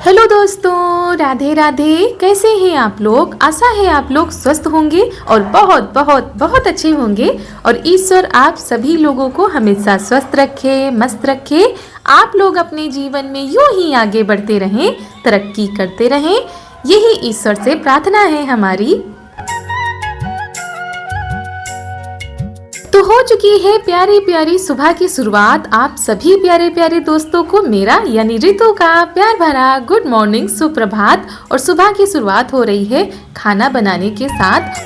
Hello दोस्तों, राधे राधे। कैसे हैं आप लोग? आशा है आप लोग स्वस्थ होंगे और बहुत बहुत बहुत अच्छे होंगे। और ईश्वर आप सभी लोगों को हमेशा स्वस्थ रखे, मस्त रखे। आप लोग अपने जीवन में यूं ही आगे बढ़ते रहें, तरक्की करते रहें, यही ईश्वर से प्रार्थना है हमारी। तो हो चुकी है प्यारी प्यारी सुबह की शुरुआत। आप सभी प्यारे प्यारे दोस्तों को मेरा यानी रितु का प्यार भरा गुड मॉर्निंग, सुप्रभात। और सुबह की शुरुआत हो रही है खाना बनाने के साथ।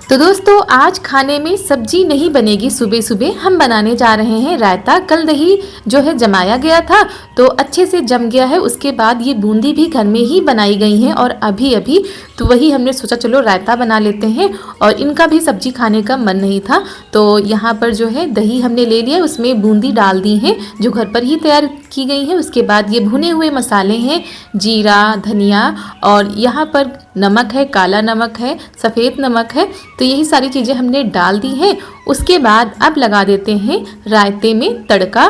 तो दोस्तों, आज खाने में सब्जी नहीं बनेगी। सुबह सुबह हम बनाने जा रहे हैं रायता। कल दही जो है जमाया गया था तो अच्छे से जम गया है। उसके बाद ये बूंदी भी घर में ही बनाई गई हैं और अभी अभी तो वही हमने सोचा चलो रायता बना लेते हैं। और इनका भी सब्जी खाने का मन नहीं था तो यहाँ पर जो है दही हमने ले लिया, उसमें बूंदी डाल दी है जो घर पर ही तैयार की गई है। उसके बाद ये भुने हुए मसाले हैं, जीरा, धनिया और यहाँ पर नमक है, काला नमक है, सफ़ेद नमक है। तो यही सारी चीज़ें हमने डाल दी हैं। उसके बाद अब लगा देते हैं रायते में तड़का।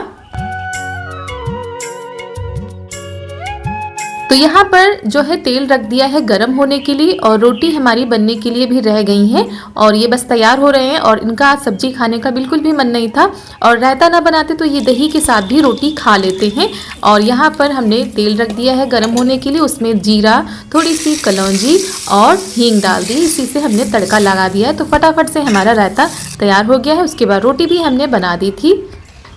तो यहाँ पर जो है तेल रख दिया है गरम होने के लिए और रोटी हमारी बनने के लिए भी रह गई हैं और ये बस तैयार हो रहे हैं। और इनका सब्जी खाने का बिल्कुल भी मन नहीं था और रायता ना बनाते तो ये दही के साथ भी रोटी खा लेते हैं। और यहाँ पर हमने तेल रख दिया है गरम होने के लिए, उसमें जीरा, थोड़ी सी कलौंजी और हींग डाल दी। इसी से हमने तड़का लगा दिया है तो फटाफट से हमारा रायता तैयार हो गया है। उसके बाद रोटी भी हमने बना दी थी।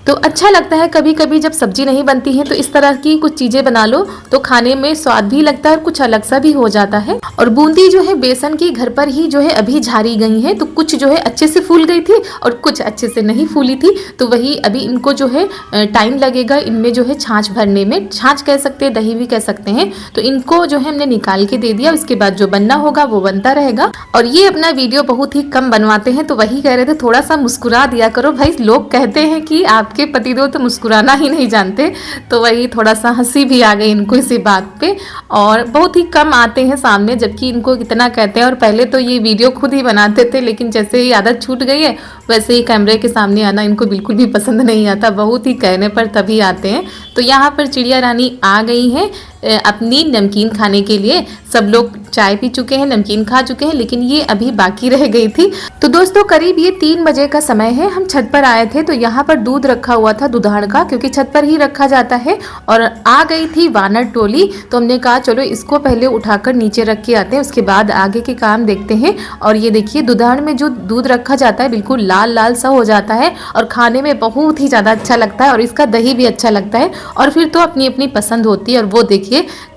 तो अच्छा लगता है कभी कभी जब सब्जी नहीं बनती है तो इस तरह की कुछ चीज़ें बना लो तो खाने में स्वाद भी लगता है और कुछ अलग सा भी हो जाता है। और बूंदी जो है बेसन की घर पर ही जो है अभी झारी गई है तो कुछ जो है अच्छे से फूल गई थी और कुछ अच्छे से नहीं फूली थी। तो वही अभी इनको जो है टाइम लगेगा इनमें जो है छाछ भरने में। छाछ कह सकते हैं, दही भी कह सकते हैं। तो इनको जो है हमने निकाल के दे दिया। उसके बाद जो बनना होगा वो बनता रहेगा। और ये अपना वीडियो बहुत ही कम बनवाते हैं तो वही कह रहे थे थोड़ा सा मुस्कुरा दिया करो भाई। लोग कहते हैं कि आपके पतिदेव तो मुस्कुराना ही नहीं जानते। तो वही थोड़ा सा हंसी भी आ गई इनको इसी बात पे। और बहुत ही कम आते हैं सामने जबकि इनको कितना कहते हैं। और पहले तो ये वीडियो खुद ही बनाते थे लेकिन जैसे ही आदत छूट गई है वैसे ही कैमरे के सामने आना इनको बिल्कुल भी पसंद नहीं आता। बहुत ही कहने पर तभी आते हैं। तो यहाँ पर चिड़िया रानी आ गई है अपनी नमकीन खाने के लिए। सब लोग चाय पी चुके हैं, नमकीन खा चुके हैं, लेकिन ये अभी बाकी रह गई थी। तो दोस्तों करीब ये 3 बजे का समय है। हम छत पर आए थे तो यहाँ पर दूध रखा हुआ था दुधाड़ का, क्योंकि छत पर ही रखा जाता है। और आ गई थी वानर टोली तो हमने कहा चलो इसको पहले उठाकर नीचे रख के आते हैं, उसके बाद आगे के काम देखते हैं। और ये देखिए दुधाड़ में जो दूध रखा जाता है बिल्कुल लाल लाल सा हो जाता है और खाने में बहुत ही ज़्यादा अच्छा लगता है और इसका दही भी अच्छा लगता है। और फिर तो अपनी अपनी पसंद होती है। और वो देखिए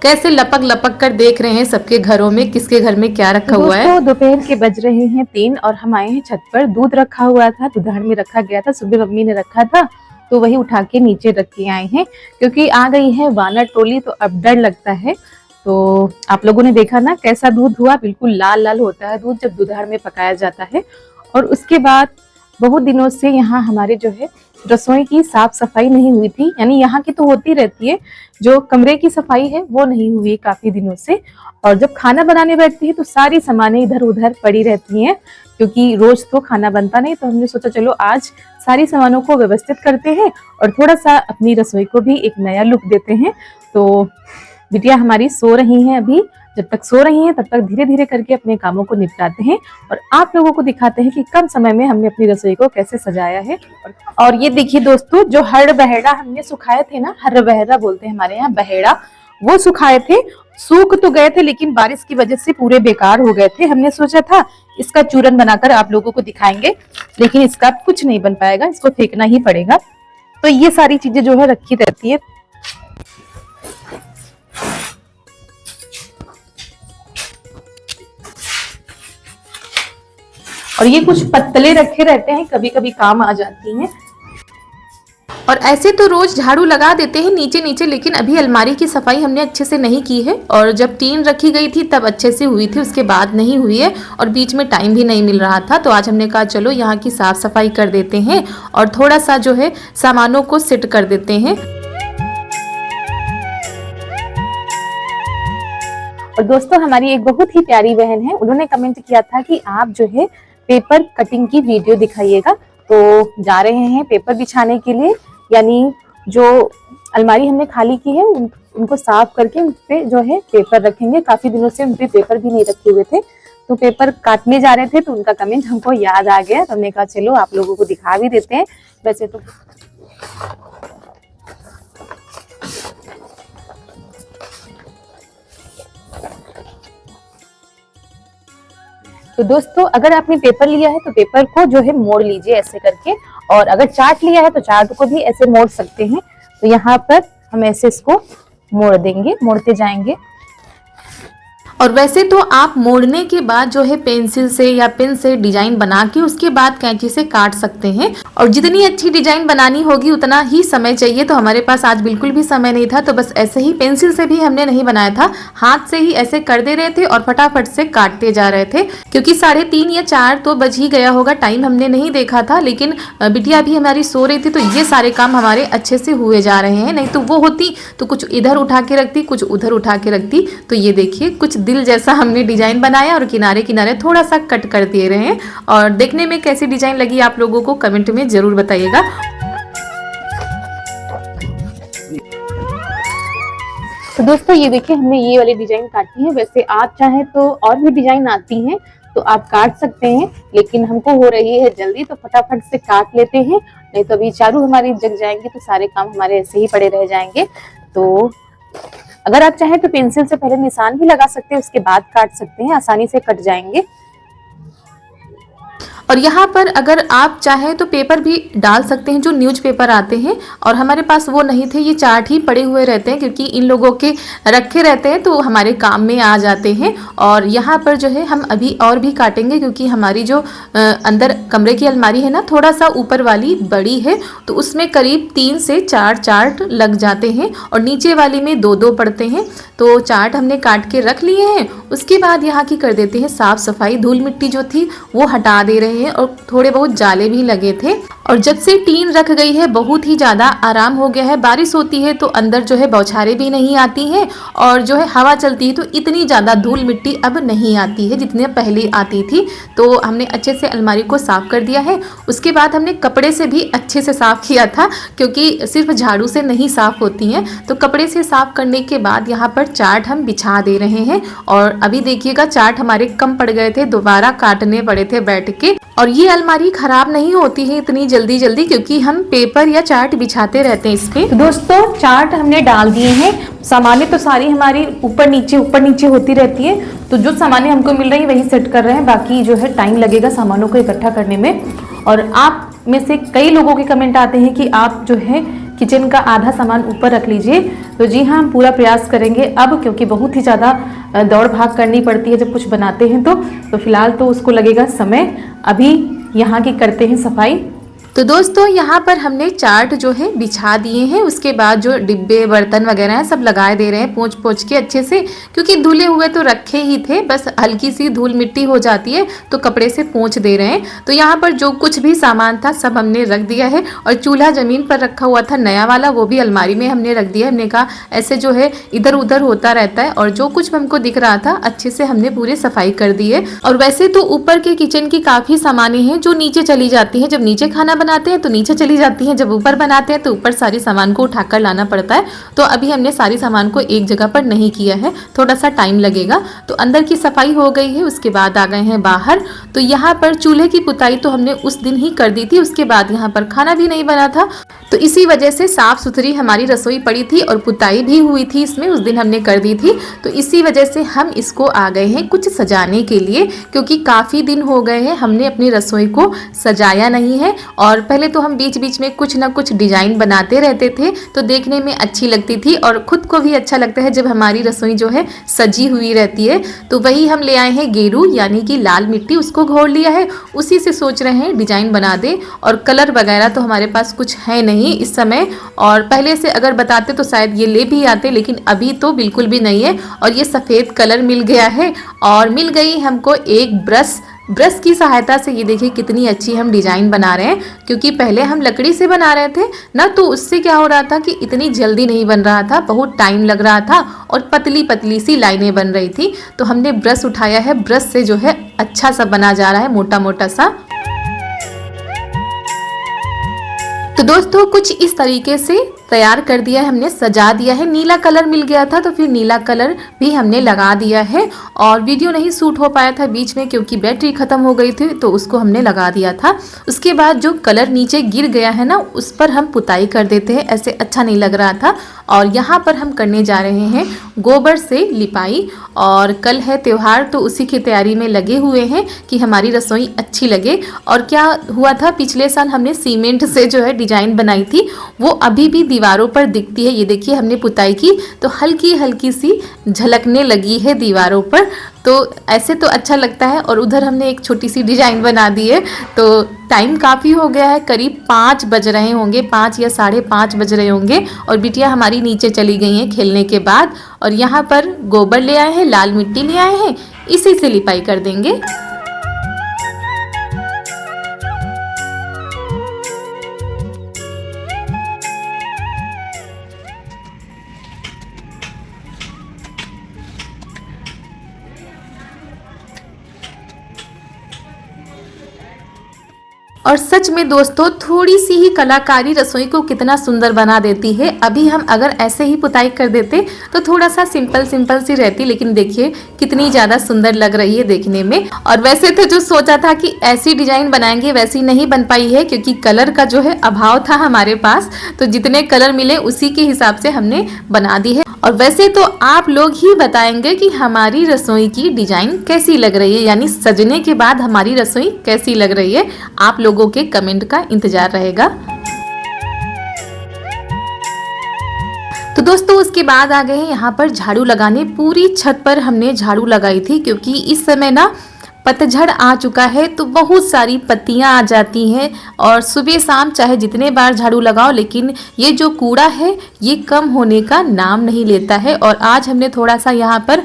कैसे लपक लपक कर देख रहे हैं सबके घरों में किसके घर में क्या रखा हुआ है। दोपहर के बज रहे हैं 3 और हम आए हैं छत पर। दूध रखा हुआ था, दुधार में रखा गया था, सुबह मम्मी ने रखा था तो वही उठा के नीचे रख के आए हैं क्योंकि आ गई है वानर टोली तो अब डर लगता है। तो आप लोगों ने देखा ना कैसा दूध हुआ, बिल्कुल लाल लाल होता है दूध जब दुधार में पकाया जाता है। और उसके बाद बहुत दिनों से यहाँ हमारे जो है रसोई की साफ सफाई नहीं हुई थी, यानी यहाँ की तो होती रहती है, जो कमरे की सफाई है वो नहीं हुई काफी दिनों से। और जब खाना बनाने बैठती है तो सारी सामानें इधर उधर पड़ी रहती हैं क्योंकि रोज तो खाना बनता नहीं। तो हमने सोचा चलो आज सारी सामानों को व्यवस्थित करते हैं और थोड़ा सा अपनी रसोई को भी एक नया लुक देते हैं। तो बिटिया हमारी सो रही हैं अभी, जब तक सो रही हैं तब तक धीरे धीरे करके अपने कामों को निपटाते हैं और आप लोगों को दिखाते हैं कि कम समय में हमने अपनी रसोई को कैसे सजाया है। और ये देखिए दोस्तों, जो हर बहेड़ा हमने सुखाए थे ना, हर बहेड़ा बोलते हैं हमारे यहाँ बहेड़ा, वो सुखाए थे। सूख तो गए थे लेकिन बारिश की वजह से पूरे बेकार हो गए थे। हमने सोचा था इसका चूरन बनाकर आप लोगों को दिखाएंगे लेकिन इसका कुछ नहीं बन पाएगा, इसको फेंकना ही पड़ेगा। तो ये सारी चीजें जो है रखी रहती है। और ये कुछ पत्तले रखे रहते हैं, कभी कभी काम आ जाती हैं। और ऐसे तो रोज झाड़ू लगा देते हैं नीचे नीचे, लेकिन अभी अलमारी की सफाई हमने अच्छे से नहीं की है। और जब टीन रखी गई थी तब अच्छे से हुई थी, उसके बाद नहीं हुई है और बीच में टाइम भी नहीं मिल रहा था। तो आज हमने कहा चलो यहाँ की साफ सफाई कर देते हैं और थोड़ा सा जो है सामानों को सेट कर देते हैं। और दोस्तों हमारी एक बहुत ही प्यारी बहन है, उन्होंने कमेंट किया था कि आप जो है पेपर कटिंग की वीडियो दिखाइएगा। तो जा रहे हैं पेपर बिछाने के लिए, यानी जो अलमारी हमने खाली की है उनको साफ करके उन पे जो है पेपर रखेंगे। काफी दिनों से उन पे पेपर भी नहीं रखे हुए थे, तो पेपर काटने जा रहे थे तो उनका कमेंट हमको याद आ गया, तो हमने कहा चलो आप लोगों को दिखा भी देते हैं। वैसे तो दोस्तों अगर आपने पेपर लिया है तो पेपर को जो है मोड़ लीजिए ऐसे करके, और अगर चार्ट लिया है तो चार्ट को भी ऐसे मोड़ सकते हैं। तो यहाँ पर हम ऐसे इसको मोड़ देंगे, मोड़ते जाएंगे। और वैसे तो आप मोड़ने के बाद जो है पेंसिल से या पेन से डिजाइन बना के उसके बाद कैंची से काट सकते हैं, और जितनी अच्छी डिजाइन बनानी होगी उतना ही समय चाहिए। तो हमारे पास आज बिल्कुल भी समय नहीं था, तो बस ऐसे ही पेंसिल से भी हमने नहीं बनाया था, हाथ से ही ऐसे कर दे रहे थे और फटाफट से काटते जा रहे थे, क्योंकि 3:30 या 4 तो बज ही गया होगा, टाइम हमने नहीं देखा था। लेकिन बिटिया भी हमारी सो रही थी, तो ये सारे काम हमारे अच्छे से हुए जा रहे हैं। नहीं तो वो होती तो कुछ इधर उठा के रखती, कुछ उधर उठा के रखती। तो ये देखिए कुछ दिल जैसा हमने डिजाइन बनाया और किनारे किनारे थोड़ा सा कट कर दे रहे हैं। और देखने में कैसी डिजाइन लगी आप लोगों को कमेंट में जरूर बताइएगा। तो दोस्तों ये देखिए हमने ये वाली डिजाइन काटी है। वैसे आप चाहें तो और भी डिजाइन आती हैं तो आप काट सकते हैं, लेकिन हमको हो रही है जल्दी तो फटाफट से काट लेते हैं, नहीं तो अभी चारू हमारी जग जाएंगी तो सारे काम हमारे ऐसे ही पड़े रह जाएंगे। तो अगर आप चाहें तो पेंसिल से पहले निशान भी लगा सकते हैं, उसके बाद काट सकते हैं, आसानी से कट जाएंगे। और यहाँ पर अगर आप चाहें तो पेपर भी डाल सकते हैं, जो न्यूज़ पेपर आते हैं, और हमारे पास वो नहीं थे, ये चार्ट ही पड़े हुए रहते हैं क्योंकि इन लोगों के रखे रहते हैं तो हमारे काम में आ जाते हैं। और यहाँ पर जो है हम अभी और भी काटेंगे, क्योंकि हमारी जो अंदर कमरे की अलमारी है ना, थोड़ा सा ऊपर वाली बड़ी है, तो उसमें करीब 3 से 4 चार्ट लग जाते हैं और नीचे वाली में 2-2 पड़ते हैं। तो चार्ट हमने काट के रख लिए हैं। उसके बाद यहाँ की कर देते हैं साफ सफाई, धूल मिट्टी जो थी वो हटा दे रहे हैं, और थोड़े बहुत जाले भी लगे थे। और जब से टीन रख गई है बहुत ही ज़्यादा आराम हो गया है। बारिश होती है तो अंदर जो है बौछारें भी नहीं आती हैं, और जो है हवा चलती है तो इतनी ज़्यादा धूल मिट्टी अब नहीं आती है जितने पहले आती थी। तो हमने अच्छे से अलमारी को साफ़ कर दिया है। उसके बाद हमने कपड़े से भी अच्छे से साफ़ किया था, क्योंकि सिर्फ झाड़ू से नहीं साफ़ होती हैं। तो कपड़े से साफ़ करने के बाद यहाँ पर चार्ट हम बिछा दे रहे हैं। और अभी देखिएगा चार्ट हमारे कम पड़ गए थे, दोबारा काटने पड़े थे बैठ के। और ये अलमारी खराब नहीं होती है इतनी जल्दी जल्दी, क्योंकि हम पेपर या चार्ट बिछाते रहते हैं इस पे। तो दोस्तों चार्ट हमने डाल दिए हैं। सामान्य तो सारी हमारी ऊपर नीचे होती रहती है, तो जो सामान्य हमको मिल रही है वही सेट कर रहे हैं। बाकी जो है टाइम लगेगा सामानों को इकट्ठा करने में। और आप में से कई लोगों के कमेंट आते हैं कि आप जो है किचन का आधा सामान ऊपर रख लीजिए। तो जी हाँ, हम पूरा प्रयास करेंगे अब, क्योंकि बहुत ही ज़्यादा दौड़ भाग करनी पड़ती है जब कुछ बनाते हैं तो फिलहाल तो उसको लगेगा समय। अभी यहाँ की करते हैं सफाई। तो दोस्तों यहाँ पर हमने चार्ट जो है बिछा दिए हैं। उसके बाद जो डिब्बे बर्तन वगैरह हैं सब लगाए दे रहे हैं पोंछ के अच्छे से, क्योंकि धुले हुए तो रखे ही थे, बस हल्की सी धूल मिट्टी हो जाती है तो कपड़े से पोंछ दे रहे हैं। तो यहाँ पर जो कुछ भी सामान था सब हमने रख दिया है। और चूल्हा ज़मीन पर रखा हुआ था नया वाला, वो भी अलमारी में हमने रख दिया। हमने कहा ऐसे जो है इधर उधर होता रहता है, और जो कुछ हमको दिख रहा था अच्छे से हमने पूरी सफाई कर दी है। और वैसे तो ऊपर के किचन की काफ़ी सामानें हैं जो नीचे चली जाती हैं। जब नीचे खाना बनाते हैं तो नीचे चली जाती हैं, जब ऊपर बनाते हैं तो ऊपर सारी सामान को उठाकर लाना पड़ता है। तो अभी हमने सारी सामान को एक जगह पर नहीं किया है, थोड़ा सा टाइम लगेगा। तो अंदर की सफाई हो गई है, उसके बाद आ गए हैं बाहर। तो यहाँ पर चूल्हे की पुताई तो हमने उस दिन ही कर दी थी, उसके बाद यहाँ पर खाना भी नहीं बना था, तो इसी वजह से साफ सुथरी हमारी रसोई पड़ी थी और पुताई भी हुई थी इसमें, उस दिन हमने कर दी थी। तो इसी वजह से हम इसको आ गए हैं कुछ सजाने के लिए, क्योंकि काफ़ी दिन हो गए हैं हमने अपनी रसोई को सजाया नहीं है। और पहले तो हम बीच बीच में कुछ ना कुछ डिजाइन बनाते रहते थे, तो देखने में अच्छी लगती थी और खुद को भी अच्छा लगता है जब हमारी रसोई जो है सजी हुई रहती है। तो वही हम ले आए हैं गेरू, यानी कि लाल मिट्टी, उसको घोल लिया है, उसी से सोच रहे हैं डिजाइन बना दे। और कलर वगैरह तो हमारे पास कुछ है नहीं इस समय, और पहले से अगर बताते तो शायद ये ले भी आते, लेकिन अभी तो बिल्कुल भी नहीं है। और ये सफ़ेद कलर मिल गया है, और मिल गई हमको एक ब्रश की सहायता से। ये देखिए कितनी अच्छी हम डिजाइन बना रहे हैं, क्योंकि पहले हम लकड़ी से बना रहे थे ना, तो उससे क्या हो रहा था कि इतनी जल्दी नहीं बन रहा था, बहुत टाइम लग रहा था और पतली पतली सी लाइनें बन रही थी। तो हमने ब्रश उठाया है, ब्रश से जो है अच्छा सा बना जा रहा है, मोटा मोटा सा। तो दोस्तों कुछ इस तरीके से तैयार कर दिया है, हमने सजा दिया है। नीला कलर मिल गया था तो फिर नीला कलर भी हमने लगा दिया है। और वीडियो नहीं शूट हो पाया था बीच में क्योंकि बैटरी ख़त्म हो गई थी, तो उसको हमने लगा दिया था। उसके बाद जो कलर नीचे गिर गया है ना, उस पर हम पुताई कर देते हैं, ऐसे अच्छा नहीं लग रहा था। और यहाँ पर हम करने जा रहे हैं गोबर से लिपाई। और कल है त्योहार, तो उसी की तैयारी में लगे हुए हैं कि हमारी रसोई अच्छी लगे। और क्या हुआ था, पिछले साल हमने सीमेंट से जो है डिजाइन बनाई थी, वो अभी भी दीवारों पर दिखती है। ये देखिए हमने पुताई की तो हल्की हल्की सी झलकने लगी है दीवारों पर, तो ऐसे तो अच्छा लगता है। और उधर हमने एक छोटी सी डिजाइन बना दी है। तो टाइम काफ़ी हो गया है, करीब 5 बज रहे होंगे, 5 या 5:30 बज रहे होंगे। और बिटिया हमारी नीचे चली गई हैं खेलने के बाद। और यहाँ पर गोबर ले आए हैं, लाल मिट्टी ले आए हैं, इसी से लिपाई कर देंगे। और सच में दोस्तों, थोड़ी सी ही कलाकारी रसोई को कितना सुंदर बना देती है। अभी हम अगर ऐसे ही पुताई कर देते तो थोड़ा सा सिंपल सिंपल सी रहती, लेकिन देखिए कितनी ज़्यादा सुंदर लग रही है देखने में। और वैसे तो जो सोचा था कि ऐसी डिजाइन बनाएंगे वैसी नहीं बन पाई है, क्योंकि कलर का जो है अभाव था हमारे पास। तो जितने कलर मिले उसी के हिसाब से हमने बना दी है। और वैसे तो आप लोग ही बताएंगे कि हमारी रसोई की डिजाइन कैसी लग रही है, यानी सजने के बाद हमारी रसोई कैसी लग रही है। आप लोगों के कमेंट का इंतजार रहेगा। तो दोस्तों उसके बाद आ गए हैं यहाँ पर झाड़ू लगाने। पूरी छत पर हमने झाड़ू लगाई थी, क्योंकि इस समय ना पतझड़ आ चुका है, तो बहुत सारी पत्तियां आ जाती हैं। और सुबह शाम चाहे जितने बार झाड़ू लगाओ, लेकिन ये जो कूड़ा है ये कम होने का नाम नहीं लेता है। और आज हमने थोड़ा सा यहाँ पर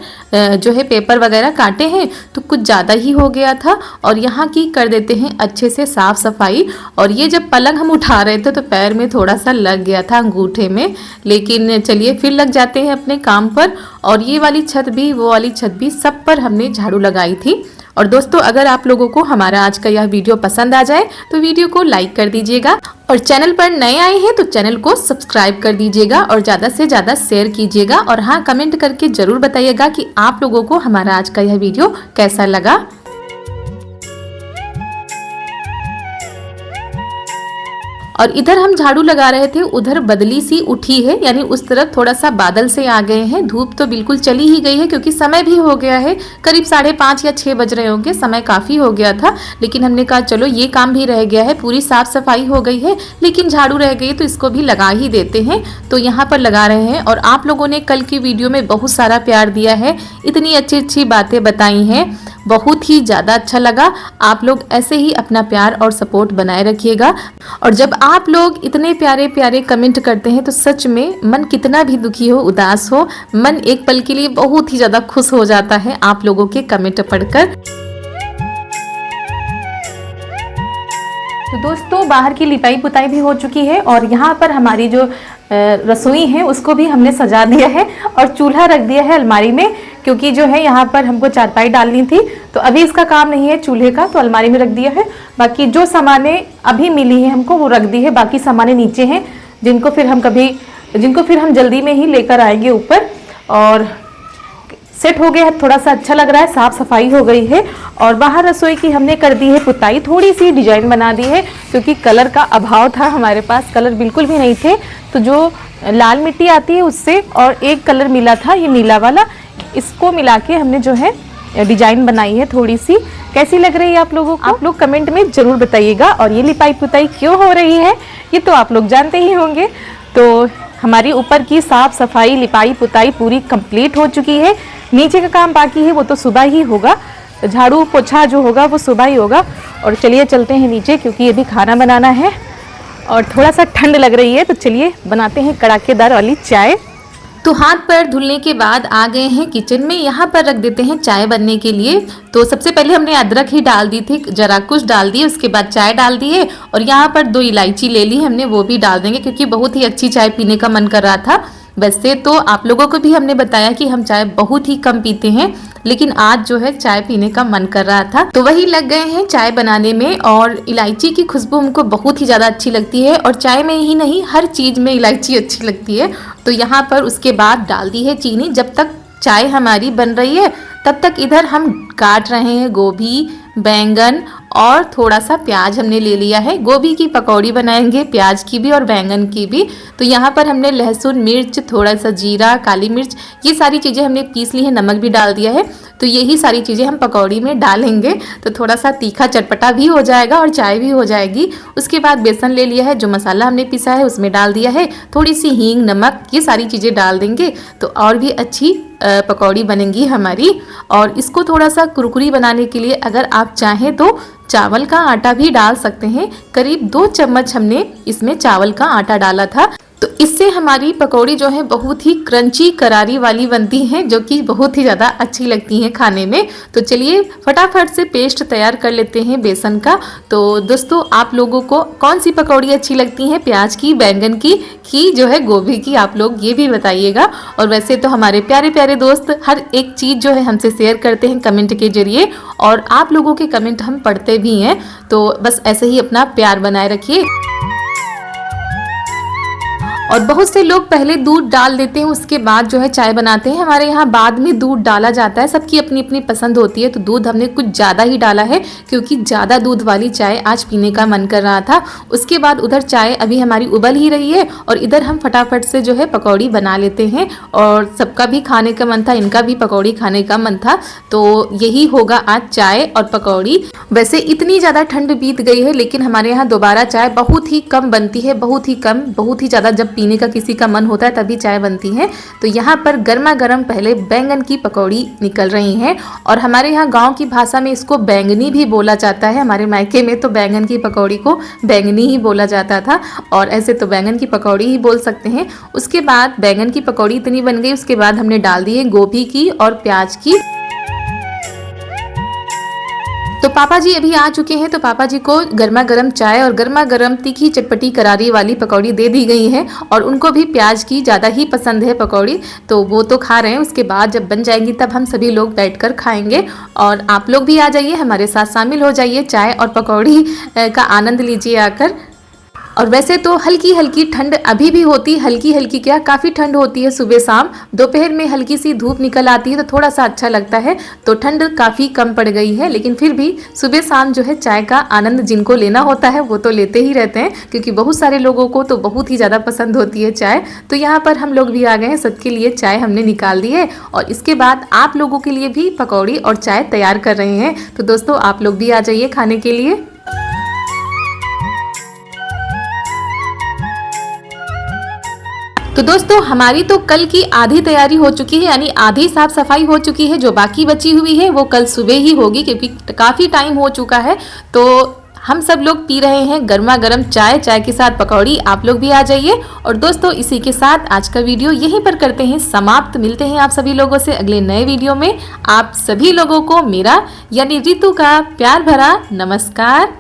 जो है पेपर वगैरह काटे हैं, तो कुछ ज़्यादा ही हो गया था। और यहाँ की कर देते हैं अच्छे से साफ सफाई। और ये जब पलंग हम उठा रहे थे तो पैर में थोड़ा सा लग गया था अंगूठे में, लेकिन चलिए फिर लग जाते हैं अपने काम पर। और ये वाली छत भी, वो वाली छत भी, सब पर हमने झाड़ू लगाई थी। और दोस्तों अगर आप लोगों को हमारा आज का यह वीडियो पसंद आ जाए तो वीडियो को लाइक कर दीजिएगा। और चैनल पर नए आए हैं तो चैनल को सब्सक्राइब कर दीजिएगा और ज़्यादा से ज़्यादा शेयर कीजिएगा। और हाँ, कमेंट करके ज़रूर बताइएगा कि आप लोगों को हमारा आज का यह वीडियो कैसा लगा। और इधर हम झाड़ू लगा रहे थे, उधर बदली सी उठी है, यानी उस तरफ थोड़ा सा बादल से आ गए हैं। धूप तो बिल्कुल चली ही गई है, क्योंकि समय भी हो गया है, करीब 5:30 या 6 बज रहे होंगे। समय काफ़ी हो गया था, लेकिन हमने कहा चलो ये काम भी रह गया है। पूरी साफ सफाई हो गई है, लेकिन झाड़ू रह गई तो इसको भी लगा ही देते हैं। तो यहाँ पर लगा रहे हैं। और आप लोगों ने कल की वीडियो में बहुत सारा प्यार दिया है, इतनी अच्छी अच्छी बातें बताई हैं, बहुत ही ज़्यादा अच्छा लगा। आप लोग ऐसे ही अपना प्यार और सपोर्ट बनाए रखिएगा। और जब आप लोग इतने प्यारे प्यारे कमेंट करते हैं तो सच में मन कितना भी दुखी हो, उदास हो, मन एक पल के लिए बहुत ही ज़्यादा खुश हो जाता है आप लोगों के कमेंट पढ़कर। तो दोस्तों बाहर की लिपाई पुताई भी हो चुकी है। और यहाँ पर हमारी जो रसोई है उसको भी हमने सजा दिया है। और चूल्हा रख दिया है अलमारी में, क्योंकि जो है यहाँ पर हमको चारपाई डालनी थी, तो अभी इसका काम नहीं है चूल्हे का, तो अलमारी में रख दिया है। बाकी जो सामानें अभी मिली है हमको वो रख दी है, बाकी सामानें नीचे हैं, जिनको फिर हम जल्दी में ही लेकर आएंगे ऊपर। और सेट हो गया है, थोड़ा सा अच्छा लग रहा है, साफ सफाई हो गई है। और बाहर रसोई की हमने कर दी है पुताई, थोड़ी सी डिजाइन बना दी है, क्योंकि कलर का अभाव था हमारे पास, कलर बिल्कुल भी नहीं थे। तो जो लाल मिट्टी आती है उससे और एक कलर मिला था, ये नीला वाला, इसको मिला के हमने जो है डिजाइन बनाई है थोड़ी सी। कैसी लग रही है आप लोगों को? आप लोग कमेंट में जरूर बताइएगा। और ये लिपाई पुताई क्यों हो रही है ये तो आप लोग जानते ही होंगे। तो हमारी ऊपर की साफ सफाई, लिपाई पुताई पूरी कंप्लीट हो चुकी है। नीचे का काम बाकी है, वो तो सुबह ही होगा, झाड़ू पोछा जो होगा वो सुबह ही होगा। और चलिए चलते हैं नीचे, क्योंकि ये भी खाना बनाना है और थोड़ा सा ठंड लग रही है। तो चलिए बनाते हैं कड़ाकेदार वाली चाय। तो हाथ पैर धुलने के बाद आ गए हैं किचन में, यहाँ पर रख देते हैं चाय बनने के लिए। तो सबसे पहले हमने अदरक ही डाल दी थी, जरा कुछ डाल दिए, उसके बाद चाय डाल दी है। और यहाँ पर 2 इलायची ले ली हमने, वो भी डाल देंगे, क्योंकि बहुत ही अच्छी चाय पीने का मन कर रहा था। वैसे तो आप लोगों को भी हमने बताया कि हम चाय बहुत ही कम पीते हैं, लेकिन आज जो है चाय पीने का मन कर रहा था तो वही लग गए हैं चाय बनाने में। और इलायची की खुशबू हमको बहुत ही ज़्यादा अच्छी लगती है और चाय में ही नहीं हर चीज़ में इलायची अच्छी लगती है। तो यहाँ पर उसके बाद डाल दी है चीनी। जब तक चाय हमारी बन रही है तब तक इधर हम काट रहे हैं गोभी, बैंगन और थोड़ा सा प्याज हमने ले लिया है। गोभी की पकौड़ी बनाएंगे, प्याज की भी और बैंगन की भी। तो यहाँ पर हमने लहसुन, मिर्च, थोड़ा सा जीरा, काली मिर्च, ये सारी चीज़ें हमने पीस ली है, नमक भी डाल दिया है। तो यही सारी चीज़ें हम पकौड़ी में डालेंगे तो थोड़ा सा तीखा चटपटा भी हो जाएगा और चाय भी हो जाएगी। उसके बाद बेसन ले लिया है, जो मसाला हमने पिसा है उसमें डाल दिया है, थोड़ी सी हींग, नमक, ये सारी चीज़ें डाल देंगे तो और भी अच्छी पकौड़ी बनेंगी हमारी। और इसको थोड़ा सा कुरकुरी बनाने के लिए अगर आप चाहें तो चावल का आटा भी डाल सकते हैं। करीब 2 चम्मच हमने इसमें चावल का आटा डाला था। तो इससे हमारी पकौड़ी जो है बहुत ही क्रंची करारी वाली बनती है, जो कि बहुत ही ज़्यादा अच्छी लगती हैं खाने में। तो चलिए फटाफट से पेस्ट तैयार कर लेते हैं बेसन का। तो दोस्तों आप लोगों को कौन सी पकौड़ी अच्छी लगती हैं, प्याज की, बैंगन की जो है गोभी की, आप लोग ये भी बताइएगा। और वैसे तो हमारे प्यारे प्यारे दोस्त हर एक चीज़ जो है हमसे शेयर करते हैं कमेंट के जरिए और आप लोगों के कमेंट हम पढ़ते भी हैं। तो बस ऐसे ही अपना प्यार बनाए रखिए। और बहुत से लोग पहले दूध डाल देते हैं उसके बाद जो है चाय बनाते हैं। हमारे यहाँ बाद में दूध डाला जाता है, सबकी अपनी अपनी पसंद होती है। तो दूध हमने कुछ ज़्यादा ही डाला है क्योंकि ज़्यादा दूध वाली चाय आज पीने का मन कर रहा था। उसके बाद उधर चाय अभी हमारी उबल ही रही है और इधर हम फटाफट से जो है पकौड़ी बना लेते हैं। और सबका भी खाने का मन था, इनका भी पकौड़ी खाने का मन था, तो यही होगा आज चाय और पकौड़ी। वैसे इतनी ज़्यादा ठंड बीत गई है लेकिन हमारे यहाँ दोबारा चाय बहुत ही कम बनती है, बहुत ही कम, बहुत ही ज़्यादा जब पीने का किसी का मन होता है तभी चाय बनती है। तो यहाँ पर गर्मा गर्म पहले बैंगन की पकौड़ी निकल रही हैं और हमारे यहाँ गांव की भाषा में इसको बैंगनी भी बोला जाता है। हमारे मायके में तो बैंगन की पकौड़ी को बैंगनी ही बोला जाता था और ऐसे तो बैंगन की पकौड़ी ही बोल सकते हैं। उसके बाद बैंगन की पकौड़ी इतनी बन गई, उसके बाद हमने डाल दी है गोभी की और प्याज की। तो पापा जी अभी आ चुके हैं तो पापा जी को गर्मा गर्म चाय और गर्मा गर्म तीखी चटपटी करारी वाली पकौड़ी दे दी गई है और उनको भी प्याज की ज़्यादा ही पसंद है पकौड़ी, तो वो तो खा रहे हैं। उसके बाद जब बन जाएंगी तब हम सभी लोग बैठकर खाएंगे और आप लोग भी आ जाइए, हमारे साथ शामिल हो जाइए, चाय और पकौड़ी का आनंद लीजिए आकर। और वैसे तो हल्की हल्की ठंड अभी भी होती, हल्की हल्की क्या काफ़ी ठंड होती है सुबह शाम। दोपहर में हल्की सी धूप निकल आती है तो थोड़ा सा अच्छा लगता है। तो ठंड काफ़ी कम पड़ गई है लेकिन फिर भी सुबह शाम जो है चाय का आनंद जिनको लेना होता है वो तो लेते ही रहते हैं क्योंकि बहुत सारे लोगों को तो बहुत ही ज़्यादा पसंद होती है चाय। तो यहाँ पर हम लोग भी आ गए हैं, सबके लिए चाय हमने निकाल दी है और इसके बाद आप लोगों के लिए भी पकौड़ी और चाय तैयार कर रहे हैं। तो दोस्तों आप लोग भी आ जाइए खाने के लिए। तो दोस्तों हमारी तो कल की आधी तैयारी हो चुकी है, यानी आधी साफ सफाई हो चुकी है। जो बाकी बची हुई है वो कल सुबह ही होगी क्योंकि काफ़ी टाइम हो चुका है। तो हम सब लोग पी रहे हैं गर्मा गर्म चाय, चाय के साथ पकौड़ी। आप लोग भी आ जाइए। और दोस्तों इसी के साथ आज का वीडियो यहीं पर करते हैं समाप्त। मिलते हैं आप सभी लोगों से अगले नए वीडियो में। आप सभी लोगों को मेरा यानी रितु का प्यार भरा नमस्कार।